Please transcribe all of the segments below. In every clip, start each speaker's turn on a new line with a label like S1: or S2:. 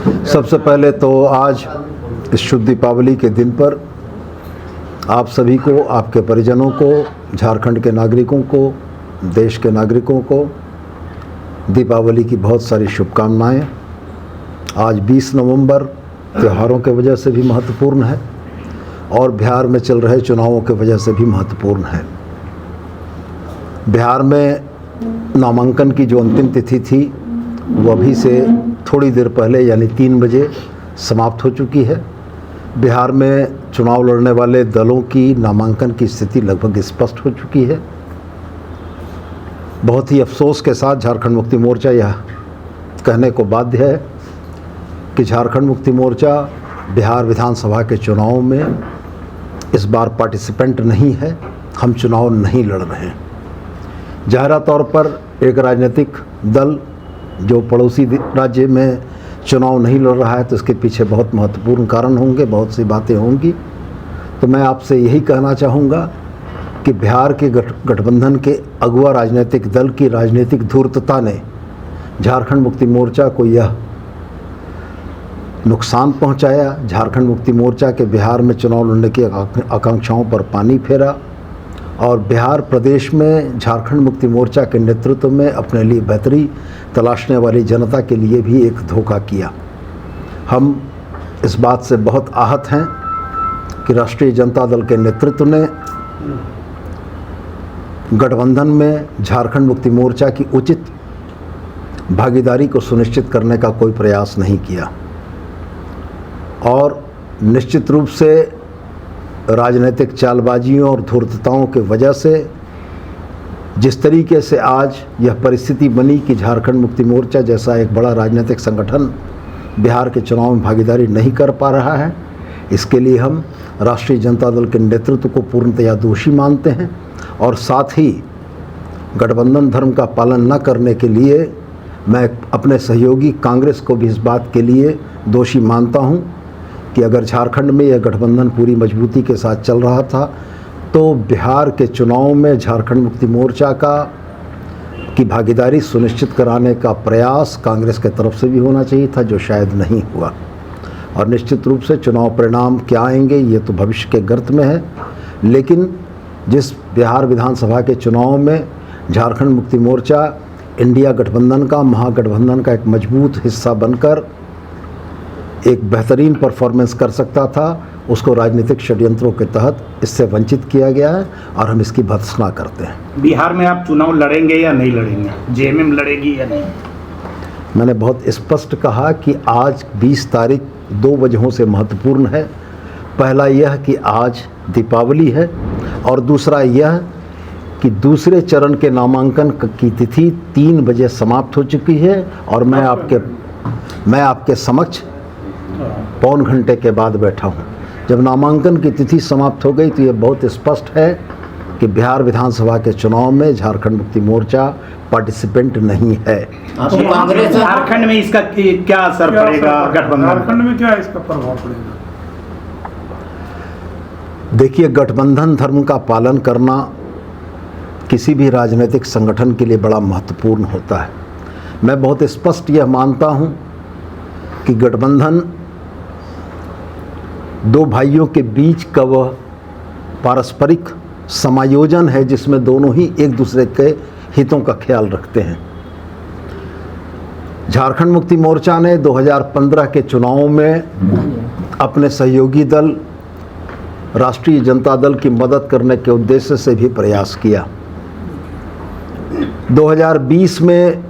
S1: सबसे पहले तो आज इस शुभ दीपावली के दिन पर आप सभी को, आपके परिजनों को, झारखंड के नागरिकों को, देश के नागरिकों को दीपावली की बहुत सारी शुभकामनाएं। आज 20 नवंबर त्योहारों के वजह से भी महत्वपूर्ण है और बिहार में चल रहे चुनावों के वजह से भी महत्वपूर्ण है। बिहार में नामांकन की जो अंतिम तिथि थी वो अभी से थोड़ी देर पहले यानी 3 बजे समाप्त हो चुकी है। बिहार में चुनाव लड़ने वाले दलों की नामांकन की स्थिति लगभग स्पष्ट हो चुकी है। बहुत ही अफसोस के साथ झारखंड मुक्ति मोर्चा यह कहने को बाध्य है कि झारखंड मुक्ति मोर्चा बिहार विधानसभा के चुनाव में इस बार पार्टिसिपेंट नहीं है। हम चुनाव नहीं लड़ रहे हैं। ज़ाहिरा तौर पर एक राजनीतिक दल जो पड़ोसी राज्य में चुनाव नहीं लड़ रहा है तो इसके पीछे बहुत महत्वपूर्ण कारण होंगे, बहुत सी बातें होंगी। तो मैं आपसे यही कहना चाहूँगा कि बिहार के गठबंधन के अगुआ राजनीतिक दल की राजनीतिक धूर्तता ने झारखंड मुक्ति मोर्चा को यह नुकसान पहुंचाया। झारखंड मुक्ति मोर्चा के बिहार में चुनाव लड़ने की आकांक्षाओं पर पानी फेरा और बिहार प्रदेश में झारखंड मुक्ति मोर्चा के नेतृत्व में अपने लिए बेहतरी तलाशने वाली जनता के लिए भी एक धोखा किया। हम इस बात से बहुत आहत हैं कि राष्ट्रीय जनता दल के नेतृत्व ने गठबंधन में झारखंड मुक्ति मोर्चा की उचित भागीदारी को सुनिश्चित करने का कोई प्रयास नहीं किया और निश्चित रूप से राजनीतिक चालबाजियों और धूर्तताओं के वजह से जिस तरीके से आज यह परिस्थिति बनी कि झारखंड मुक्ति मोर्चा जैसा एक बड़ा राजनीतिक संगठन बिहार के चुनाव में भागीदारी नहीं कर पा रहा है, इसके लिए हम राष्ट्रीय जनता दल के नेतृत्व को पूर्णतया दोषी मानते हैं और साथ ही गठबंधन धर्म का पालन न करने के लिए मैं अपने सहयोगी कांग्रेस को भी इस बात के लिए दोषी मानता हूं कि अगर झारखंड में यह गठबंधन पूरी मजबूती के साथ चल रहा था तो बिहार के चुनाव में झारखंड मुक्ति मोर्चा की भागीदारी सुनिश्चित कराने का प्रयास कांग्रेस के तरफ से भी होना चाहिए था, जो शायद नहीं हुआ। और निश्चित रूप से चुनाव परिणाम क्या आएंगे ये तो भविष्य के गर्त में है, लेकिन जिस बिहार विधानसभा के चुनाव में झारखंड मुक्ति मोर्चा इंडिया गठबंधन का, महागठबंधन का एक मजबूत हिस्सा बनकर एक बेहतरीन परफॉर्मेंस कर सकता था, उसको राजनीतिक षड्यंत्रों के तहत इससे वंचित किया गया है और हम इसकी भर्त्सना करते हैं।
S2: बिहार में आप चुनाव लड़ेंगे या नहीं लड़ेंगे? जेएमएम लड़ेगी या नहीं?
S1: मैंने बहुत स्पष्ट कहा कि आज 20 तारीख 2 वजहों से महत्वपूर्ण है। पहला यह कि आज दीपावली है और दूसरा यह कि दूसरे चरण के नामांकन की तिथि 3 बजे समाप्त हो चुकी है और मैं आपके समक्ष पौन घंटे के बाद बैठा हूँ। जब नामांकन की तिथि समाप्त हो गई तो ये बहुत स्पष्ट है कि बिहार विधानसभा के चुनाव में झारखंड मुक्ति मोर्चा पार्टिसिपेंट नहीं है।
S2: कांग्रेस झारखंड में इसका क्या असर पड़ेगा? गठबंधन
S3: झारखंड में क्या इसका प्रभाव पड़ेगा?
S1: देखिए, गठबंधन धर्म का पालन करना किसी भी राजनीतिक संगठन के लिए बड़ा महत्वपूर्ण होता है। मैं बहुत स्पष्ट यह मानता हूँ कि गठबंधन 2 भाइयों के बीच का वह पारस्परिक समायोजन है जिसमें दोनों ही एक दूसरे के हितों का ख्याल रखते हैं। झारखंड मुक्ति मोर्चा ने 2015 के चुनाव में अपने सहयोगी दल राष्ट्रीय जनता दल की मदद करने के उद्देश्य से भी प्रयास किया। 2020 में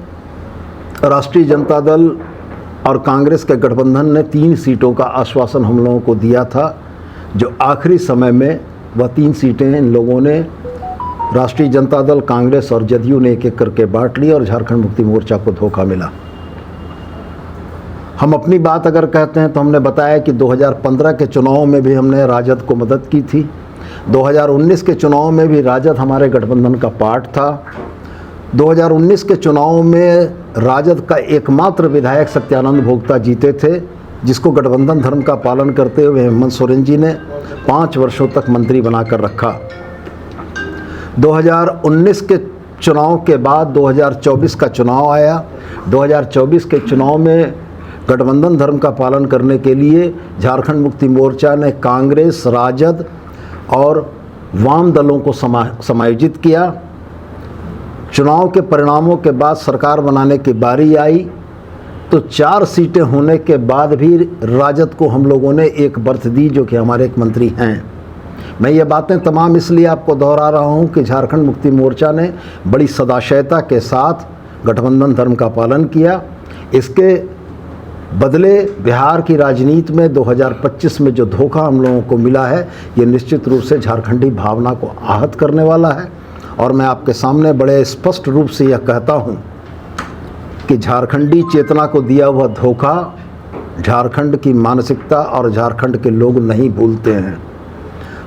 S1: राष्ट्रीय जनता दल और कांग्रेस के गठबंधन ने 3 सीटों का आश्वासन हम लोगों को दिया था, जो आखिरी समय में वह 3 सीटें इन लोगों ने राष्ट्रीय जनता दल, कांग्रेस और जदयू ने एक-एक करके बांट ली और झारखंड मुक्ति मोर्चा को धोखा मिला। हम अपनी बात अगर कहते हैं तो हमने बताया कि 2015 के चुनाव में भी हमने राजद को मदद की थी। 2019 के चुनाव में भी राजद हमारे गठबंधन का पार्ट था। 2019 के चुनाव में राजद का एकमात्र विधायक सत्यानंद भोक्ता जीते थे, जिसको गठबंधन धर्म का पालन करते हुए हेमंत सोरेन जी ने 5 वर्षों तक मंत्री बनाकर रखा। 2019 के चुनाव के बाद 2024 का चुनाव आया। 2024 के चुनाव में गठबंधन धर्म का पालन करने के लिए झारखंड मुक्ति मोर्चा ने कांग्रेस, राजद और वाम दलों को समायोजित किया। चुनाव के परिणामों के बाद सरकार बनाने की बारी आई तो 4 सीटें होने के बाद भी राजद को हम लोगों ने एक बर्थ दी, जो कि हमारे एक मंत्री हैं। मैं ये बातें तमाम इसलिए आपको दोहरा रहा हूँ कि झारखंड मुक्ति मोर्चा ने बड़ी सदाशयता के साथ गठबंधन धर्म का पालन किया। इसके बदले बिहार की राजनीति में 2025 में जो धोखा हम लोगों को मिला है, ये निश्चित रूप से झारखंडी भावना को आहत करने वाला है। और मैं आपके सामने बड़े स्पष्ट रूप से यह कहता हूँ कि झारखंडी चेतना को दिया हुआ धोखा झारखंड की मानसिकता और झारखंड के लोग नहीं भूलते हैं।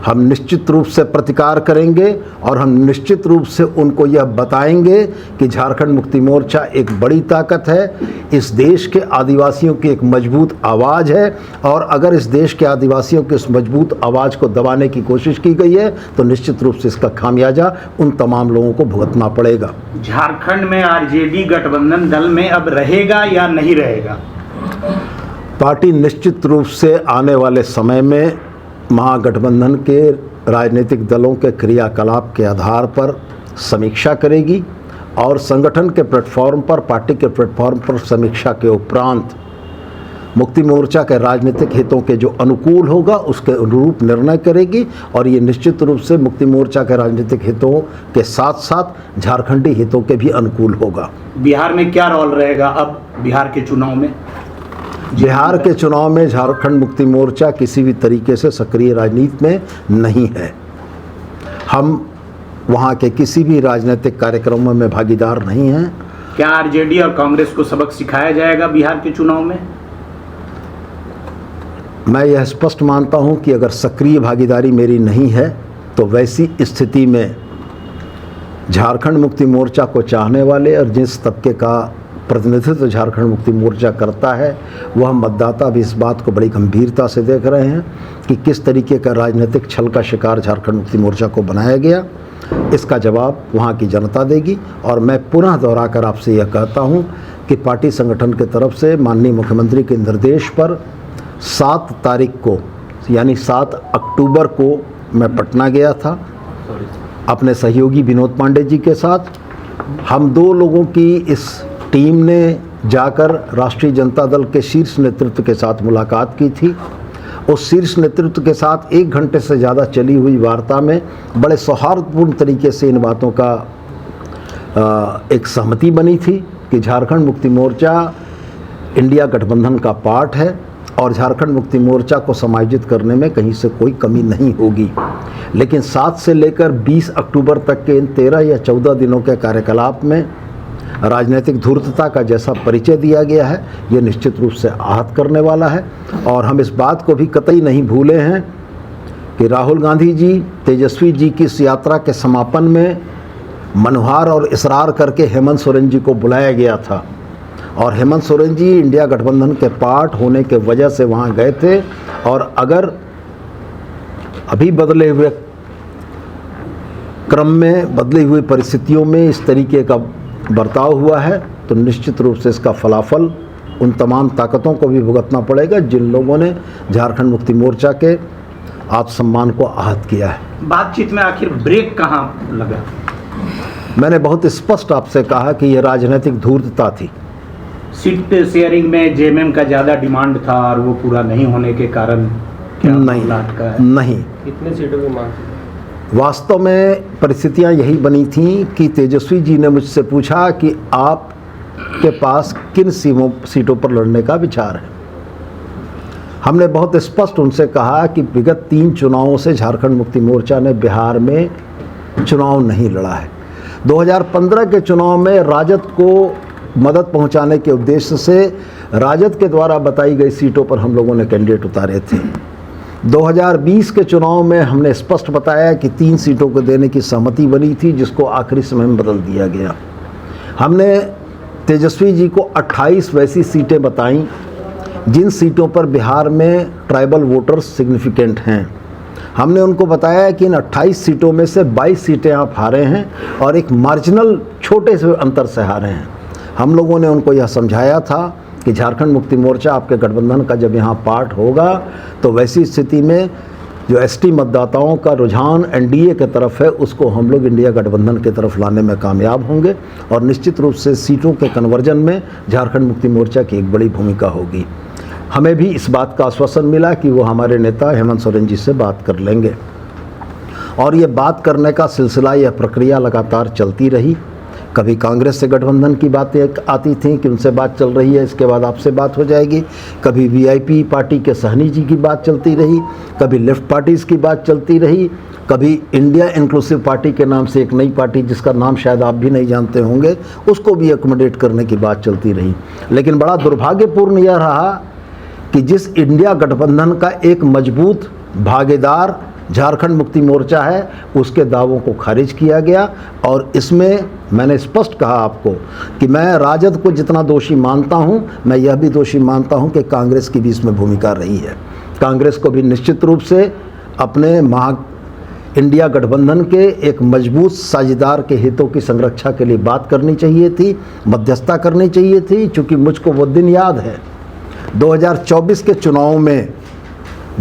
S1: हम निश्चित रूप से प्रतिकार करेंगे और हम निश्चित रूप से उनको यह बताएंगे कि झारखंड मुक्ति मोर्चा एक बड़ी ताकत है, इस देश के आदिवासियों की एक मजबूत आवाज़ है, और अगर इस देश के आदिवासियों की इस मजबूत आवाज़ को दबाने की कोशिश की गई है तो निश्चित रूप से इसका खामियाजा उन तमाम लोगों को भुगतना पड़ेगा।
S2: झारखंड में आरजेडी गठबंधन दल में अब रहेगा या नहीं रहेगा?
S1: पार्टी निश्चित रूप से आने वाले समय में महागठबंधन के राजनीतिक दलों के क्रियाकलाप के आधार पर समीक्षा करेगी और संगठन के प्लेटफॉर्म पर, पार्टी के प्लेटफॉर्म पर समीक्षा के उपरांत मुक्ति मोर्चा के राजनीतिक हितों के जो अनुकूल होगा उसके अनुरूप निर्णय करेगी। और ये निश्चित रूप से मुक्ति मोर्चा के राजनीतिक हितों के साथ साथ झारखंडी हितों के भी अनुकूल होगा।
S2: बिहार में क्या रोल रहेगा अब बिहार के चुनाव में?
S1: बिहार के चुनाव में झारखंड मुक्ति मोर्चा किसी भी तरीके से सक्रिय राजनीति में नहीं है। हम वहाँ के किसी भी राजनीतिक कार्यक्रमों में भागीदार नहीं हैं।
S2: क्या आरजेडी और कांग्रेस को सबक सिखाया जाएगा बिहार के चुनाव में?
S1: मैं यह स्पष्ट मानता हूँ कि अगर सक्रिय भागीदारी मेरी नहीं है तो वैसी स्थिति में झारखंड मुक्ति मोर्चा को चाहने वाले और जिस तबके का प्रतिनिधित्व झारखंड मुक्ति मोर्चा करता है वह मतदाता भी इस बात को बड़ी गंभीरता से देख रहे हैं कि किस तरीके का राजनीतिक छल का शिकार झारखंड मुक्ति मोर्चा को बनाया गया। इसका जवाब वहाँ की जनता देगी। और मैं पुनः दोहराकर आपसे यह कहता हूँ कि पार्टी संगठन की तरफ से माननीय मुख्यमंत्री के निर्देश पर 7 तारीख को यानी 7 अक्टूबर को मैं पटना गया था अपने सहयोगी विनोद पांडे जी के साथ। हम 2 लोगों की इस टीम ने जाकर राष्ट्रीय जनता दल के शीर्ष नेतृत्व के साथ मुलाकात की थी। उस शीर्ष नेतृत्व के साथ 1 घंटे से ज़्यादा चली हुई वार्ता में बड़े सौहार्दपूर्ण तरीके से इन बातों का एक सहमति बनी थी कि झारखंड मुक्ति मोर्चा इंडिया गठबंधन का पार्ट है और झारखंड मुक्ति मोर्चा को समायोजित करने में कहीं से कोई कमी नहीं होगी। लेकिन 7 से लेकर 20 अक्टूबर तक के इन 13 या 14 दिनों के कार्यकलाप में राजनीतिक धूर्तता का जैसा परिचय दिया गया है ये निश्चित रूप से आहत करने वाला है। और हम इस बात को भी कतई नहीं भूले हैं कि राहुल गांधी जी, तेजस्वी जी की इस यात्रा के समापन में मनोहार और इसरार करके हेमंत सोरेन जी को बुलाया गया था और हेमंत सोरेन जी इंडिया गठबंधन के पार्ट होने के वजह से वहाँ गए थे। और अगर अभी बदले हुए क्रम में, बदली हुई परिस्थितियों में इस तरीके का बर्ताव हुआ है तो निश्चित रूप से इसका फलाफल उन तमाम ताकतों को भी भुगतना पड़ेगा जिन लोगों ने झारखंड मुक्ति मोर्चा के आत्मसम्मान को आहत किया है।
S2: बातचीत में आखिर ब्रेक कहाँ लगा?
S1: मैंने बहुत स्पष्ट आपसे कहा कि यह राजनीतिक धूर्तता थी।
S2: सीट शेयरिंग में जेएमएम का ज़्यादा डिमांड था और वो पूरा नहीं होने के कारण क्या अटका है?
S1: नहीं,
S4: कितने सीटों की मांग?
S1: वास्तव में परिस्थितियां यही बनी थीं कि तेजस्वी जी ने मुझसे पूछा कि आप के पास किन सीटों पर लड़ने का विचार है। हमने बहुत स्पष्ट उनसे कहा कि विगत 3 चुनावों से झारखंड मुक्ति मोर्चा ने बिहार में चुनाव नहीं लड़ा है। 2015 के चुनाव में राजद को मदद पहुंचाने के उद्देश्य से राजद के द्वारा बताई गई सीटों पर हम लोगों ने कैंडिडेट उतारे थे। 2020 के चुनाव में हमने स्पष्ट बताया कि 3 सीटों को देने की सहमति बनी थी जिसको आखिरी समय में बदल दिया गया। हमने तेजस्वी जी को 28 वैसी सीटें बताईं जिन सीटों पर बिहार में ट्राइबल वोटर्स सिग्निफिकेंट हैं। हमने उनको बताया कि इन 28 सीटों में से 22 सीटें आप हारे हैं और एक मार्जिनल छोटे से अंतर से हारे हैं। हम लोगों ने उनको यह समझाया था कि झारखंड मुक्ति मोर्चा आपके गठबंधन का जब यहाँ पार्ट होगा तो वैसी स्थिति में जो एसटी मतदाताओं का रुझान एनडीए की तरफ है उसको हम लोग इंडिया गठबंधन की तरफ लाने में कामयाब होंगे और निश्चित रूप से सीटों के कन्वर्जन में झारखंड मुक्ति मोर्चा की एक बड़ी भूमिका होगी। हमें भी इस बात का आश्वासन मिला कि वो हमारे नेता हेमंत सोरेन जी से बात कर लेंगे और ये बात करने का सिलसिला, यह प्रक्रिया लगातार चलती रही। कभी कांग्रेस से गठबंधन की बातें आती थीं कि उनसे बात चल रही है, इसके बाद आपसे बात हो जाएगी। कभी वीआईपी पार्टी के सहनी जी की बात चलती रही, कभी लेफ्ट पार्टीज़ की बात चलती रही, कभी इंडिया इंक्लूसिव पार्टी के नाम से एक नई पार्टी जिसका नाम शायद आप भी नहीं जानते होंगे, उसको भी एकोमोडेट करने की बात चलती रही। लेकिन बड़ा दुर्भाग्यपूर्ण यह रहा कि जिस इंडिया गठबंधन का एक मजबूत भागीदार झारखंड मुक्ति मोर्चा है, उसके दावों को खारिज किया गया। और इसमें मैंने स्पष्ट कहा आपको कि मैं राजद को जितना दोषी मानता हूं, मैं यह भी दोषी मानता हूं कि कांग्रेस की भी इसमें भूमिका रही है। कांग्रेस को भी निश्चित रूप से अपने इंडिया गठबंधन के एक मजबूत साझेदार के हितों की संरक्षा के लिए बात करनी चाहिए थी, मध्यस्थता करनी चाहिए थी। चूँकि मुझको वो दिन याद है 2024 के चुनाव में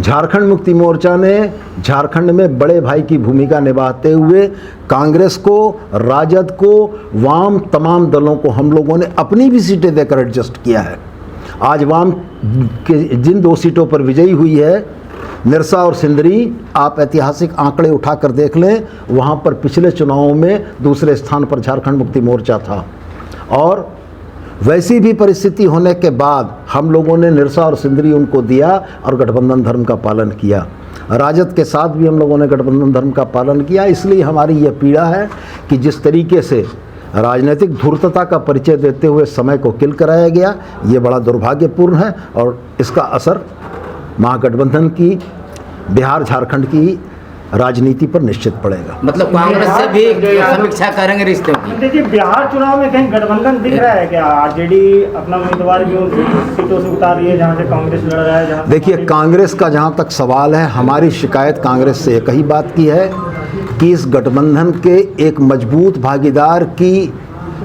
S1: झारखंड मुक्ति मोर्चा ने झारखंड में बड़े भाई की भूमिका निभाते हुए कांग्रेस को, राजद को, वाम तमाम दलों को हम लोगों ने अपनी भी सीटें देकर एडजस्ट किया है। आज वाम के जिन 2 सीटों पर विजयी हुई है, निरसा और सिंदरी, आप ऐतिहासिक आंकड़े उठाकर देख लें, वहाँ पर पिछले चुनावों में दूसरे स्थान पर झारखंड मुक्ति मोर्चा था। और वैसी भी परिस्थिति होने के बाद हम लोगों ने निरसा और सिंदरी उनको दिया और गठबंधन धर्म का पालन किया। राजद के साथ भी हम लोगों ने गठबंधन धर्म का पालन किया। इसलिए हमारी यह पीड़ा है कि जिस तरीके से राजनीतिक धूर्तता का परिचय देते हुए समय को किल कराया गया, ये बड़ा दुर्भाग्यपूर्ण है और इसका असर महागठबंधन की बिहार झारखंड की राजनीति पर निश्चित पड़ेगा।
S4: मतलब कांग्रेस से भी समीक्षा करेंगे रिश्तों की।
S5: देखिए, बिहार चुनाव में कहीं गठबंधन दिख रहा है क्या? आरजेडी अपना उम्मीदवार भी उन सीटों से उतार रही है जहां से कांग्रेस लड़ रहा है। जहां
S1: देखिए, कांग्रेस का जहां तक सवाल है, हमारी शिकायत कांग्रेस से एक ही बात की है कि इस गठबंधन के एक मजबूत भागीदार की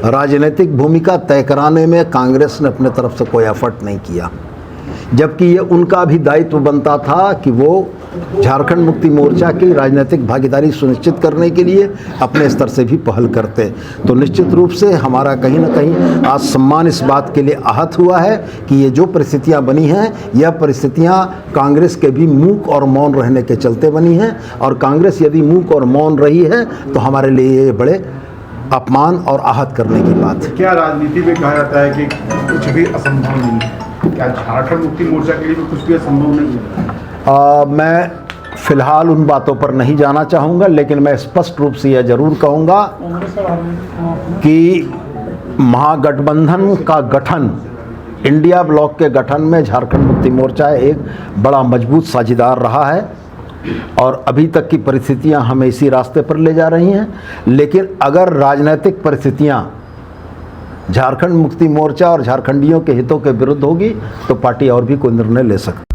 S1: राजनीतिक भूमिका तय कराने में कांग्रेस ने अपने तरफ से कोई एफर्ट नहीं किया, जबकि ये उनका भी दायित्व बनता था कि वो झारखंड मुक्ति मोर्चा की राजनीतिक भागीदारी सुनिश्चित करने के लिए अपने स्तर से भी पहल करते। तो निश्चित रूप से हमारा कहीं ना कहीं आज सम्मान इस बात के लिए आहत हुआ है कि ये जो परिस्थितियां बनी हैं, यह परिस्थितियां कांग्रेस के भी मूक और मौन रहने के चलते बनी हैं। और कांग्रेस यदि मूक और मौन रही है तो हमारे लिए ये बड़े अपमान और आहत करने की बात है।
S3: क्या राजनीति में कहा जाता है कि कुछ भी असंभव नहीं है? क्या झारखंड मुक्ति मोर्चा के लिए भी कुछ भी असंभव नहीं है?
S1: मैं फिलहाल उन बातों पर नहीं जाना चाहूँगा, लेकिन मैं स्पष्ट रूप से यह जरूर कहूँगा कि महागठबंधन का गठन, इंडिया ब्लॉक के गठन में झारखंड मुक्ति मोर्चा एक बड़ा मजबूत साझेदार रहा है और अभी तक की परिस्थितियां हमें इसी रास्ते पर ले जा रही हैं। लेकिन अगर राजनीतिक परिस्थितियां झारखंड मुक्ति मोर्चा और झारखंडियों के हितों के विरुद्ध होगी तो पार्टी और भी कोई निर्णय ले सकती है।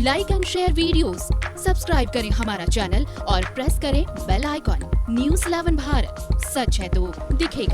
S6: Like and share videos, subscribe करें हमारा चैनल और प्रेस करें बेल आइकॉन। न्यूज़ 11 भारत, सच है तो दिखेगा।